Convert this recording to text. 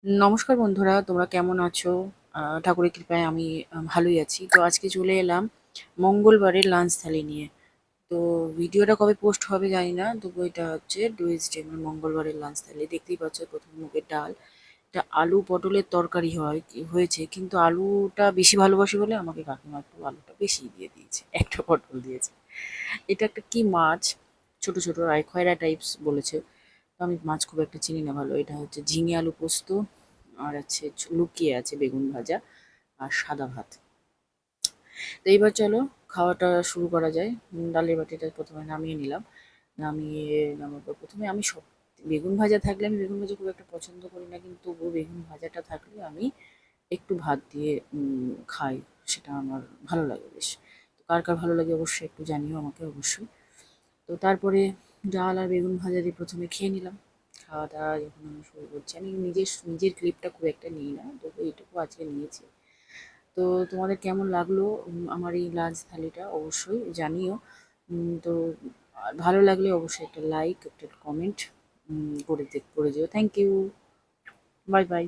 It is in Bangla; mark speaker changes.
Speaker 1: নমস্কার বন্ধুরা, তোমরা কেমন আছো? ঠাকুরের কৃপায় আমি ভালোই আছি। তো আজকে চলে এলাম মঙ্গলবারের লাঞ্চ থালি নিয়ে। তো ভিডিওটা কবে পোস্ট হবে জানি না, তবু এটা হচ্ছে টুইসডে মানে মঙ্গলবারের লাঞ্চ থালি। দেখতেই পাচ্ছ, প্রথমে মুগের ডাল, এটা আলু পটলের তরকারি হয়েছে, কিন্তু আলুটা বেশি ভালোবাসি বলে আমাকে কাকিমা একটু আলুটা বেশি দিয়ে দিয়েছে, একটা পটল দিয়েছে। এটা একটা কি মাছ, ছোট ছোট খয়রা টাইপস বলেছে। তো আমি মাছ খুব একটা চিনি না ভালো। এটা হচ্ছে ঝিঙে আলু পোস্ত, আর আছে লুকিয়ে আছে বেগুন ভাজা আর সাদা ভাত। তো এইবার চলো খাওয়াটা শুরু করা যায়। ডালের বাটিটা প্রথমে নামিয়ে নিলাম। নামার পর প্রথমে আমি সব বেগুন ভাজা থাকলে, আমি বেগুন ভাজা খুব একটা পছন্দ করি না, কিন্তু তবুও বেগুন ভাজাটা থাকলে আমি একটু ভাত দিয়ে খাই। সেটা আমার ভালো লাগে বেশ। তো কার কার ভালো লাগে অবশ্যই একটু জানিও আমাকে অবশ্যই। তো তারপরে ডাল আর বেগুন ভাজা দিয়ে প্রথমে খেয়ে নিলাম। খাওয়া দাওয়া যখন আমি শুরু করছি, আমি নিজের ক্লিপটা খুব একটা নিই না, তবু এইটুকু আজকে নিয়েছি। তো তোমাদের কেমন লাগলো আমার এই লাঞ্চ থালিটা অবশ্যই জানিও। তো ভালো লাগলে অবশ্যই একটা লাইক, একটা কমেন্ট করে যেও। Thank you, bye by.